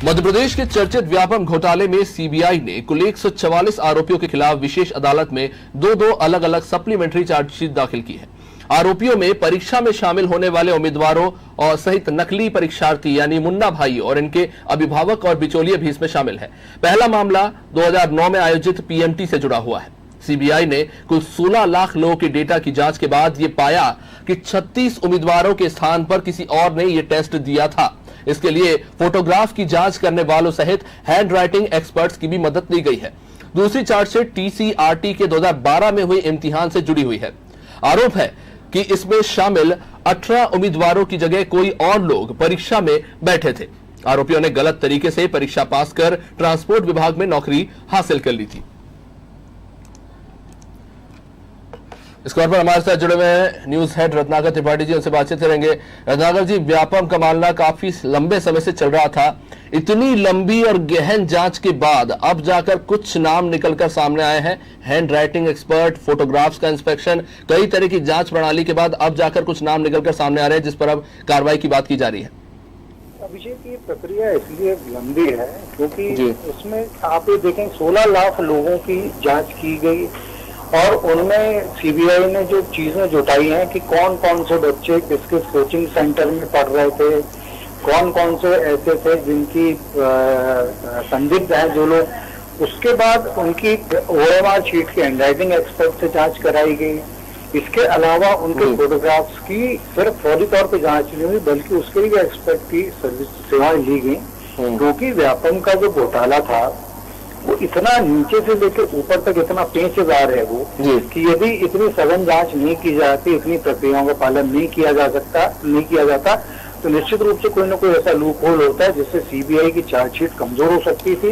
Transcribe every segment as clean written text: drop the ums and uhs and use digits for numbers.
मध्य प्रदेश के चर्चित व्यापम घोटाले में सीबीआई ने कुल 144 आरोपियों के खिलाफ विशेष अदालत में दो अलग अलग सप्लीमेंट्री चार्जशीट दाखिल की है। आरोपियों में परीक्षा में शामिल होने वाले उम्मीदवारों और सहित नकली परीक्षार्थी यानी मुन्ना भाई और इनके अभिभावक और बिचौलिए भी इसमें शामिल है। पहला मामला 2009 में आयोजित पीएमटी से जुड़ा हुआ है। सीबीआई ने कुल 16 लाख लोगों के डेटा की जांच के बाद यह पाया कि 36 उम्मीदवारों के स्थान पर किसी और ने यह टेस्ट दिया था। इसके लिए फोटोग्राफ की जांच करने वालों सहित हैंड राइटिंग एक्सपर्ट्स की भी मदद ली गई है। दूसरी चार्जशीट टीसीआरटी के 2012 में हुए इम्तिहान से जुड़ी हुई है। आरोप है कि इसमें शामिल 18 उम्मीदवारों की जगह कोई और लोग परीक्षा में बैठे थे। आरोपियों ने गलत तरीके से परीक्षा पास कर ट्रांसपोर्ट विभाग में नौकरी हासिल कर ली थी। इस खबर पर हमारे साथ जुड़े हुए हैं न्यूज हेड रत्नाकर त्रिपाठी जी, उनसे बातचीत करेंगे। रत्नाकर जी, व्यापम का मामला काफी लंबे समय से चल रहा था। इतनी लंबी और गहन जांच के बाद अब जाकर कुछ नाम निकलकर सामने आए हैं। हैंड राइटिंग एक्सपर्ट, फोटोग्राफ्स का इंस्पेक्शन, कई तरह की जांच प्रणाली के बाद अब जाकर कुछ नाम निकलकर सामने आ रहे हैं, जिस पर अब कार्रवाई की बात की जा रही है। अभिषेक, ये प्रक्रिया इसलिए लंबी है क्योंकि उसमें आप ये देखें 16 लाख लोगों की जांच की गई और उनमें सीबीआई ने जो चीजें जुटाई हैं कि कौन कौन से बच्चे किसके कोचिंग सेंटर में पढ़ रहे थे, कौन कौन से ऐसे थे जिनकी संदिग्ध हैं जो लोग, उसके बाद उनकी ओएमआर शीट की हैंडराइटिंग एक्सपर्ट से जांच कराई गई। इसके अलावा उनके फोटोग्राफ्स की सिर्फ फौरी तौर पर जांच नहीं हुई बल्कि उसके लिए एक्सपर्ट की सर्विस सेवाएं ली गई, क्योंकि व्यापम का जो घोटाला था वो इतना नीचे से लेकर ऊपर तक इतना पेचदार है वो कि यदि इतनी सघन जांच नहीं की जाती, इतनी प्रक्रियाओं का पालन नहीं किया जाता तो निश्चित रूप से कोई ना कोई ऐसा लूप होल होता है जिससे सीबीआई की चार्जशीट कमजोर हो सकती थी।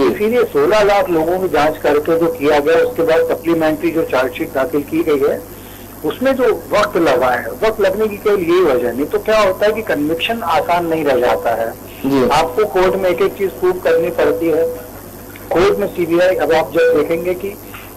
इसीलिए 16 लाख लोगों की जांच करके जो किया गया, उसके बाद सप्लीमेंट्री जो चार्जशीट दाखिल की गई है उसमें जो वक्त लगा है, वक्त लगने की केवल यही वजह, नहीं तो क्या होता है कि कन्विक्शन आसान नहीं रह जाता है। आपको कोर्ट में एक एक चीज प्रूव करनी पड़ती है। कोर्ट में सीबीआई, अब आप जब देखेंगे कि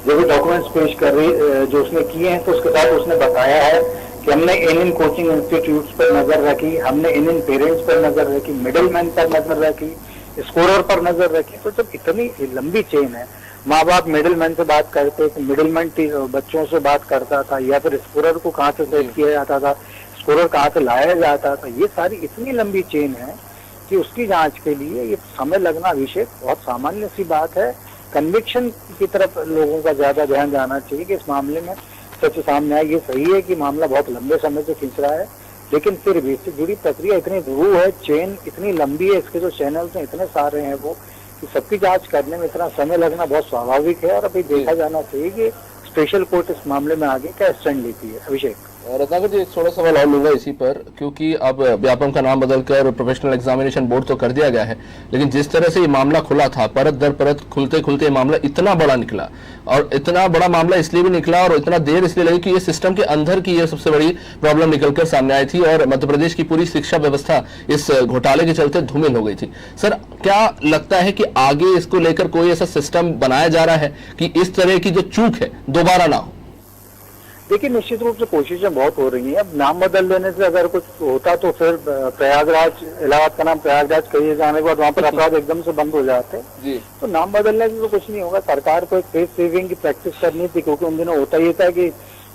जब वो डॉक्यूमेंट्स पेश कर रही जो उसने किए हैं तो उसके साथ उसने बताया है कि हमने इन कोचिंग इंस्टीट्यूट्स पर नजर रखी, हमने इन पेरेंट्स पर नजर रखी, मिडिल मैन पर नजर रखी, स्कोरर पर नजर रखी। तो जब इतनी लंबी चेन है, माँ बाप मिडिल मैन से बात करते थे, मिडिल मैन बच्चों से बात करता था, या फिर स्कोरर को कहाँ से सेट किया जाता था, स्कोरर कहाँ से लाया जाता था, ये सारी इतनी लंबी चेन है कि उसकी जांच के लिए ये समय लगना अभिषेक बहुत सामान्य सी बात है। कन्विक्शन की तरफ लोगों का ज्यादा ध्यान जाना चाहिए कि इस मामले में सच सामने आए। ये सही है कि मामला बहुत लंबे समय से खींच रहा है, लेकिन फिर भी इससे जुड़ी प्रक्रिया इतनी रू है, चेन इतनी लंबी है, इसके जो चैनल्स हैं इतने सारे हैं वो, कि सबकी जांच करने में इतना समय लगना बहुत स्वाभाविक है। और अभी देखा जाना चाहिए कि स्पेशल कोर्ट इस मामले में आगे क्या स्टैंड लेती है। अभिषेक, रत्नाकर जी, एक थोड़ा सवाल और लूंगा इसी पर, क्योंकि अब व्यापम का नाम बदलकर प्रोफेशनल एग्जामिनेशन बोर्ड तो कर दिया गया है, लेकिन जिस तरह से ये मामला खुला था, परत दर परत खुलते खुलते मामला इतना बड़ा निकला, और इतना बड़ा मामला इसलिए भी निकला और इतना देर इसलिए लगी कि ये सिस्टम के अंदर की ये सबसे बड़ी प्रॉब्लम निकलकर सामने आई थी और मध्य प्रदेश की पूरी शिक्षा व्यवस्था इस घोटाले के चलते धूमिल हो गई थी। सर, क्या लगता है कि आगे इसको लेकर कोई ऐसा सिस्टम बनाया जा रहा है कि इस तरह की जो चूक है दोबारा ना हो? देखिए, निश्चित रूप से कोशिशें बहुत हो रही हैं। अब नाम बदल देने से अगर कुछ होता तो फिर प्रयागराज, इलाहाबाद का नाम प्रयागराज कहिए जाने के बाद वहाँ पर अपराध एकदम से बंद हो जाते हैं। तो नाम बदलने से तो कुछ नहीं होगा। सरकार को एक फेस सेविंग की प्रैक्टिस करनी थी, क्योंकि उन दिनों होता ही था कि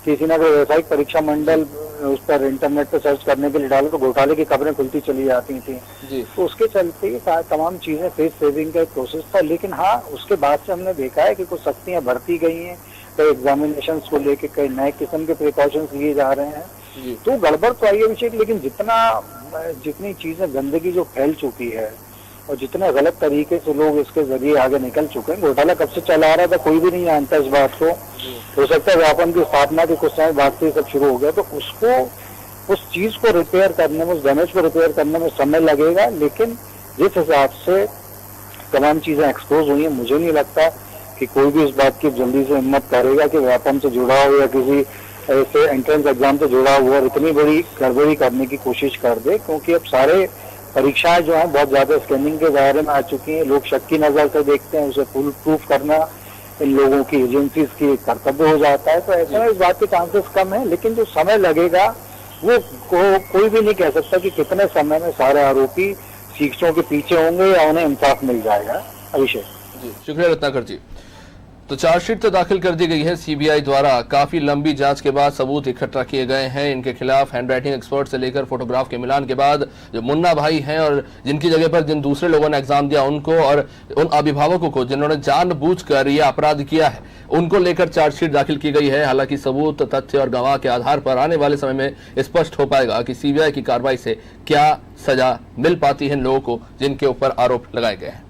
किसी ना कोई व्यावसायिक परीक्षा मंडल उस पर इंटरनेट पर सर्च करने के लिए डालो तो घोटाले की खबरें खुलती चली जाती थी। तो उसके चलते तमाम चीजें फेस सेविंग का एक प्रोसेस था। लेकिन हाँ, उसके बाद से हमने देखा है कि कुछ सख्तियां बढ़ती गई हैं, कई एग्जामिनेशन को लेके कई नए किस्म के प्रिकॉशंस लिए जा रहे हैं। तो गड़बड़ तो आई है अभिषेक, लेकिन जितनी चीजें गंदगी जो फैल चुकी है और जितने गलत तरीके से लोग इसके जरिए आगे निकल चुके हैं, घोटाला कब से चला रहा था कोई भी नहीं जानता इस बात को। हो सकता है व्यापम की स्थापना के कुछ समय बाद से सब शुरू हो गया, तो उसको उस चीज को रिपेयर करने में, उस डैमेज को रिपेयर करने में समय लगेगा। लेकिन जिस हिसाब से तमाम चीजें एक्सपोज हुई है, मुझे नहीं लगता कि कोई भी इस बात की जल्दी से हिम्मत करेगा कि व्यापम से जुड़ा हो या किसी ऐसे एंट्रेंस एग्जाम से जुड़ा हुआ और इतनी बड़ी गड़बड़ी करने की कोशिश कर दे, क्योंकि अब सारे परीक्षाएं जो हैं बहुत ज्यादा स्कैनिंग के दायरे में आ चुकी हैं। लोग शक की नजर से देखते हैं, उसे फुल प्रूफ करना इन लोगों की एजेंसीज की कर्तव्य हो जाता है। तो ऐसे में इस बात के चांसेस कम है, लेकिन जो समय लगेगा वो कोई भी नहीं कह सकता कि कितने समय में सारे आरोपी शिक्षकों के पीछे होंगे या उन्हें इंसाफ मिल जाएगा। अभिषेक जी, शुक्रिया रत्नाकर जी। तो चार्जशीट तो दाखिल कर दी गई है सीबीआई द्वारा। काफी लंबी जांच के बाद सबूत इकट्ठा किए गए हैं। इनके खिलाफ हैंडराइटिंग एक्सपर्ट से लेकर फोटोग्राफ के मिलान के बाद जो मुन्ना भाई हैं और जिनकी जगह पर जिन दूसरे लोगों ने एग्जाम दिया उनको और उन अभिभावकों को जिन्होंने जानबूझकर यह अपराध किया है उनको लेकर चार्जशीट दाखिल की गई है। हालांकि सबूत, तथ्य और गवाह के आधार पर आने वाले समय में स्पष्ट हो पाएगा कि सीबीआई की कार्रवाई से क्या सजा मिल पाती है इन लोगों को जिनके ऊपर आरोप लगाए गए हैं।